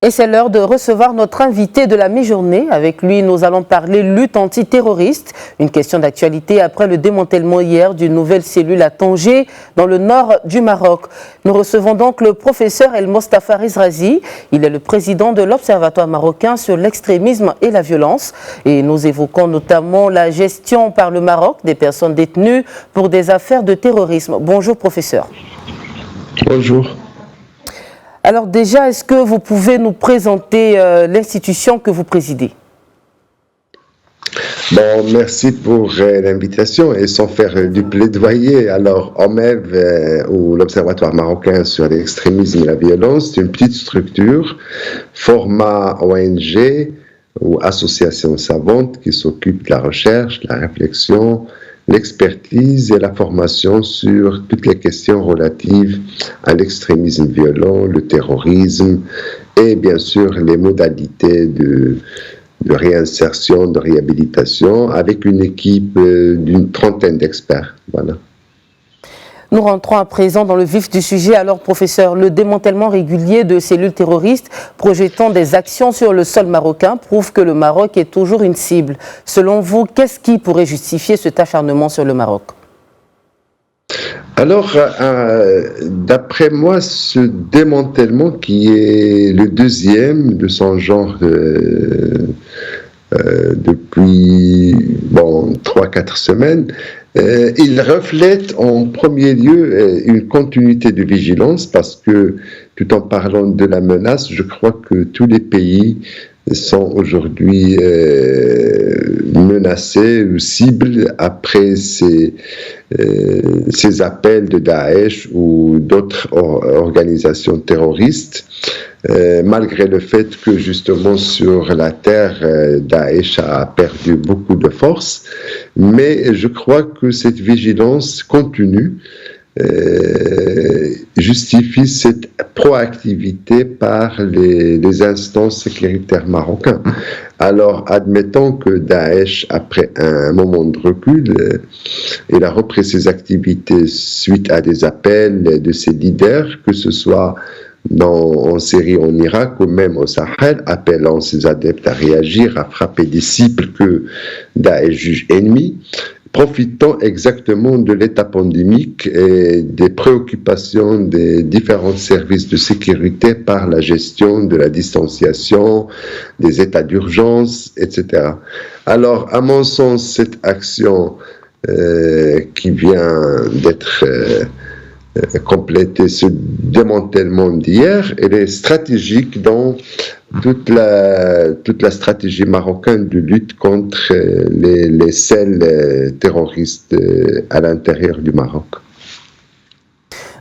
Et c'est l'heure de recevoir notre invité de la mi-journée. Avec lui, nous allons parler lutte antiterroriste. Une question d'actualité après le démantèlement hier d'une nouvelle cellule à Tanger, dans le nord du Maroc. Nous recevons donc le professeur El Mostafa Rizrazi. Il est le président de l'Observatoire marocain sur l'extrémisme et la violence. Et nous évoquons notamment la gestion par le Maroc des personnes détenues pour des affaires de terrorisme. Bonjour professeur. Bonjour. Alors déjà, est-ce que vous pouvez nous présenter l'institution que vous présidez? Bon, merci pour l'invitation et sans faire du plaidoyer. Alors, OMEV, ou l'Observatoire marocain sur l'extrémisme et la violence, c'est une petite structure, format ONG ou association savante qui s'occupe de la recherche, de la réflexion, l'expertise et la formation sur toutes les questions relatives à l'extrémisme violent, le terrorisme et bien sûr les modalités de réinsertion, de réhabilitation avec une équipe d'une trentaine d'experts. Voilà. Nous rentrons à présent dans le vif du sujet. Alors, professeur, le démantèlement régulier de cellules terroristes projetant des actions sur le sol marocain prouve que le Maroc est toujours une cible. Selon vous, qu'est-ce qui pourrait justifier cet acharnement sur le Maroc? Alors, d'après moi, ce démantèlement qui est le deuxième de son genre depuis 3-4 semaines, il reflète en premier lieu une continuité de vigilance parce que tout en parlant de la menace, je crois que tous les pays sont aujourd'hui menacés ou cibles après ces appels de Daesh ou d'autres organisations terroristes. Malgré le fait que justement sur la terre, Daesh a perdu beaucoup de force, mais je crois que cette vigilance continue justifie cette proactivité par les instances sécuritaires marocaines. Alors, admettons que Daesh, après un moment de recul, il a repris ses activités suite à des appels de ses leaders, que ce soit en Syrie, en Irak ou même au Sahel, appelant ses adeptes à réagir, à frapper des cibles que Daesh juge ennemis, profitant exactement de l'état pandémique et des préoccupations des différents services de sécurité par la gestion de la distanciation, des états d'urgence, etc. Alors, à mon sens, cette action qui vient d'être compléter ce démantèlement d'hier, elle est stratégique dans toute la stratégie marocaine de lutte contre les celles terroristes à l'intérieur du Maroc.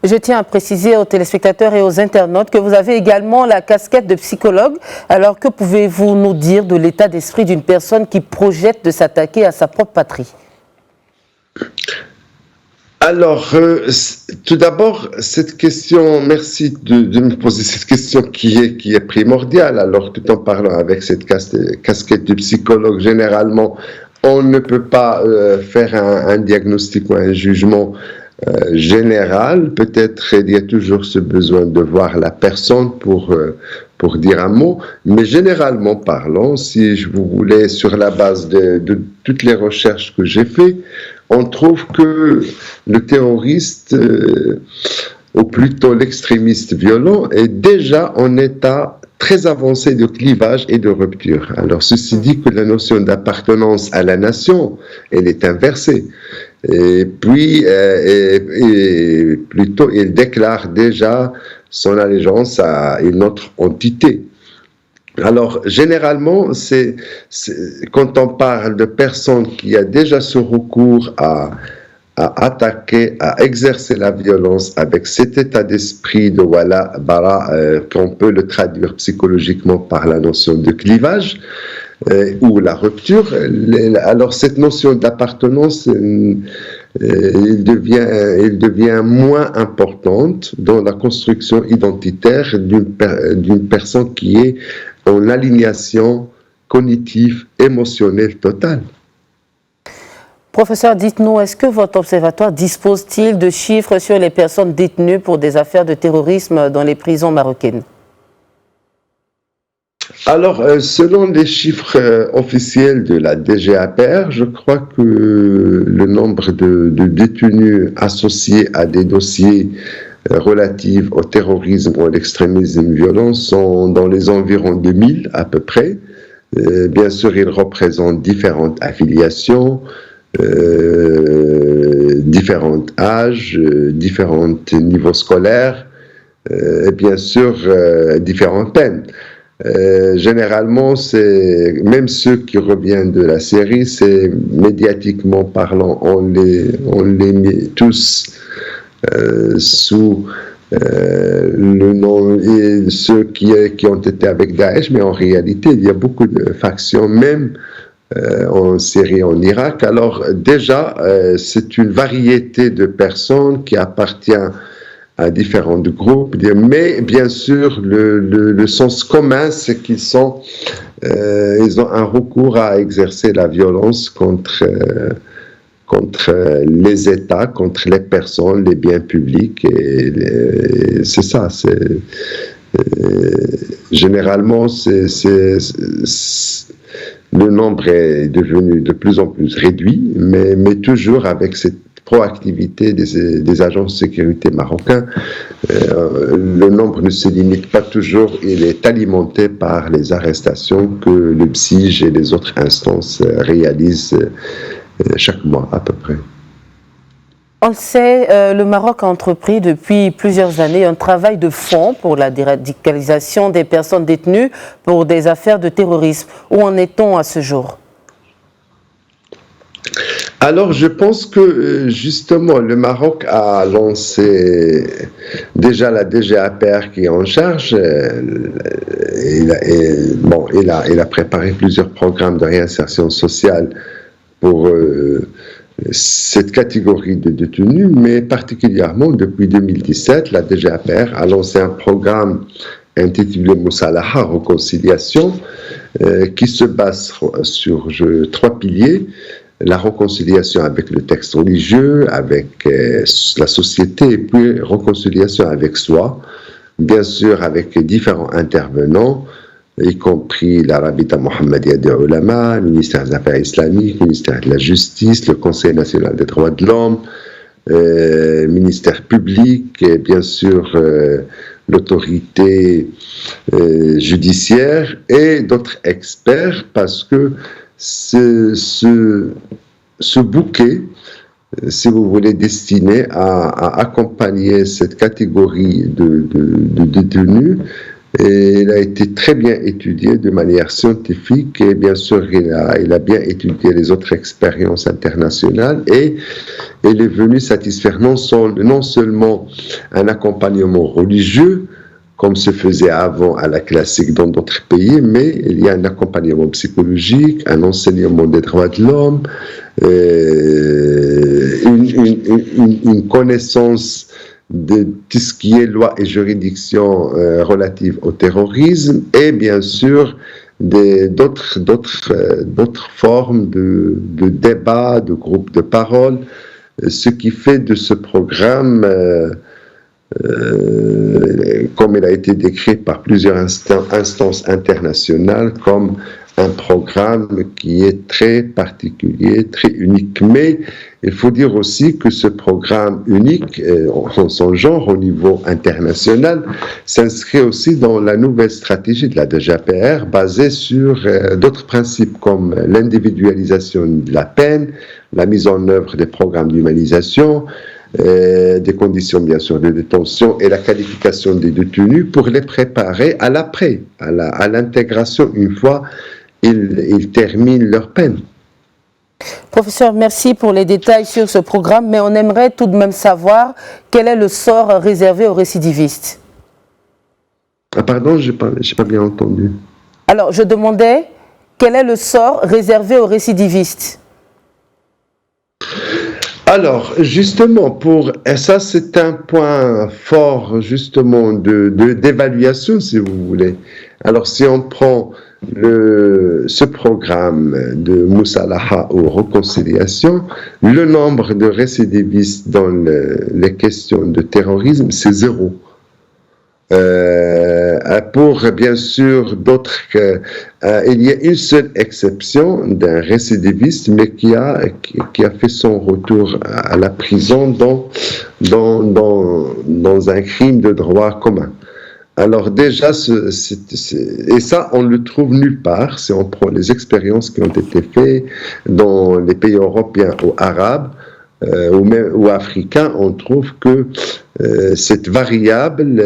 Je tiens à préciser aux téléspectateurs et aux internautes que vous avez également la casquette de psychologue. Alors, que pouvez-vous nous dire de l'état d'esprit d'une personne qui projette de s'attaquer à sa propre patrie? Alors, tout d'abord, cette question, merci de me poser cette question qui est primordiale. Alors, tout en parlant avec cette casquette de psychologue, généralement, on ne peut pas faire un diagnostic ou un jugement général. Peut-être il y a toujours ce besoin de voir la personne pour dire un mot, mais généralement parlant, si je vous voulais, sur la base de toutes les recherches que j'ai faites, on trouve que le terroriste, ou plutôt l'extrémiste violent, est déjà en état très avancé de clivage et de rupture. Alors, ceci dit que la notion d'appartenance à la nation, elle est inversée. Et puis, plutôt, il déclare déjà son allégeance à une autre entité. Alors, généralement, quand on parle de personnes qui ont déjà ce recours à attaquer, à exercer la violence avec cet état d'esprit de voilà, bara, qu'on peut le traduire psychologiquement par la notion de clivage ou la rupture, alors cette notion d'appartenance, il devient moins importante dans la construction identitaire d'une personne qui est en alignation cognitive, émotionnelle totale. Professeur, dites-nous, est-ce que votre observatoire dispose-t-il de chiffres sur les personnes détenues pour des affaires de terrorisme dans les prisons marocaines? Alors, selon les chiffres officiels de la DGAPR, je crois que le nombre de détenus associés à des dossiers relatifs au terrorisme ou à l'extrémisme violent sont dans les environs de 1000 à peu près. Bien sûr, ils représentent différentes affiliations, différents âges, différents niveaux scolaires, et bien sûr, différentes peines. Généralement, c'est même ceux qui reviennent de la série, c'est médiatiquement parlant, on les met tous sous le nom et ceux qui ont été avec Daesh, mais en réalité, il y a beaucoup de factions, même en Syrie, en Irak. Alors déjà, c'est une variété de personnes qui appartiennent à différents groupes, mais bien sûr, le sens commun, c'est qu'ils ont un recours à exercer la violence contre les États, contre les personnes, les biens publics, et c'est ça. Généralement, le nombre est devenu de plus en plus réduit, mais toujours avec cette proactivité des agents de sécurité marocains. Le nombre ne se limite pas toujours, il est alimenté par les arrestations que le BSIJ et les autres instances réalisent chaque mois à peu près. On le sait, le Maroc a entrepris depuis plusieurs années un travail de fond pour la déradicalisation des personnes détenues pour des affaires de terrorisme. Où en est-on à ce jour ? Alors, je pense que justement, le Maroc a lancé déjà la DGAPR qui est en charge. Il a préparé plusieurs programmes de réinsertion sociale pour cette catégorie de détenus, mais particulièrement depuis 2017, la DGAPR a lancé un programme intitulé Moussalaha, réconciliation, qui se base sur 3 piliers. La réconciliation avec le texte religieux, avec la société, et puis réconciliation avec soi, bien sûr avec différents intervenants, y compris la Rabita Mohammedia des Ulama, le ministère des Affaires islamiques, le ministère de la Justice, le Conseil national des droits de l'homme, le ministère public, et bien sûr l'autorité judiciaire et d'autres experts, parce que ce bouquet, si vous voulez, destiné à accompagner cette catégorie de détenus, et il a été très bien étudié de manière scientifique, et bien sûr il a bien étudié les autres expériences internationales, et il est venu satisfaire non seulement un accompagnement religieux, comme se faisait avant à la classique dans d'autres pays, mais il y a un accompagnement psychologique, un enseignement des droits de l'homme, une connaissance de tout ce qui est loi et juridiction relative au terrorisme, et bien sûr d'autres formes de débat, de groupes de parole, ce qui fait de ce programme comme il a été décrit par plusieurs instances internationales, comme un programme qui est très particulier, très unique. Mais il faut dire aussi que ce programme unique, en son genre au niveau international, s'inscrit aussi dans la nouvelle stratégie de la DGAPR, basée sur d'autres principes comme l'individualisation de la peine, la mise en œuvre des programmes d'humanisation, des conditions bien sûr de détention et la qualification des détenus pour les préparer à l'après, à l'intégration une fois ils terminent leur peine. Professeur, merci pour les détails sur ce programme, mais on aimerait tout de même savoir quel est le sort réservé aux récidivistes. Ah pardon, j'ai pas bien entendu. Alors, je demandais quel est le sort réservé aux récidivistes. Alors, justement, ça c'est un point fort justement d'évaluation, si vous voulez. Alors, si on prend ce programme de Moussalaha ou réconciliation, le nombre de récidivistes dans les questions de terrorisme, c'est 0. Pour, bien sûr, d'autres, il y a une seule exception d'un récidiviste, mais qui a fait son retour à la prison dans un crime de droit commun. Alors déjà, et ça, on le trouve nulle part, si on prend les expériences qui ont été faites dans les pays européens ou arabes, ou africains, on trouve que cette variable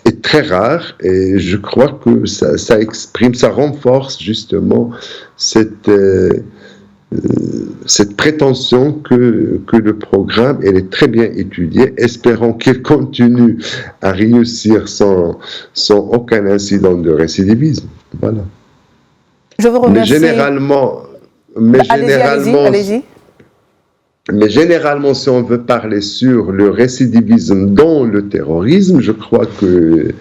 est très rare, et je crois que ça exprime, ça renforce justement cette prétention que le programme elle est très bien étudié. Espérons qu'il continue à réussir sans aucun incident de récidivisme. Voilà. Je vous remercie. Allez-y. Mais généralement, si on veut parler sur le récidivisme dans le terrorisme, je crois que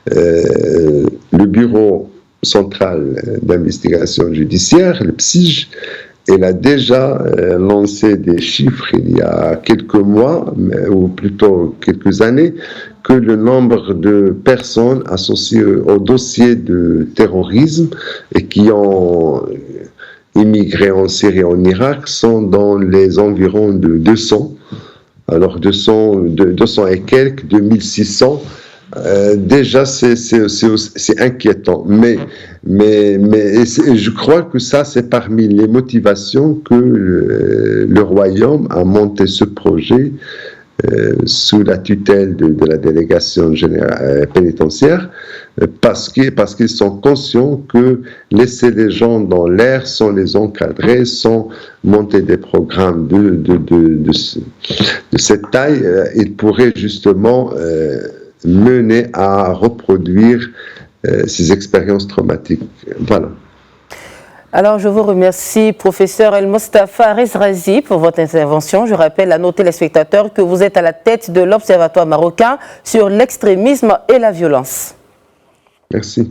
le Bureau central d'investigation judiciaire, le PSIJ, il a déjà lancé des chiffres il y a quelques mois, ou plutôt quelques années, que le nombre de personnes associées au dossier de terrorisme et qui ont immigré en Syrie et en Irak sont dans les environs de 200. Alors 200 et quelques, 2600. Déjà, c'est inquiétant. Mais je crois que ça, c'est parmi les motivations que le Royaume a monté ce projet sous la tutelle de la délégation générale pénitentiaire, parce qu'ils sont conscients que laisser les gens dans l'air sans les encadrer, sans monter des programmes de cette taille, ils pourraient justement mener à reproduire ces expériences traumatiques. Voilà. Alors, je vous remercie, professeur El Mostafa Rezrazi, pour votre intervention. Je rappelle à nos téléspectateurs que vous êtes à la tête de l'Observatoire marocain sur l'extrémisme et la violence. Merci.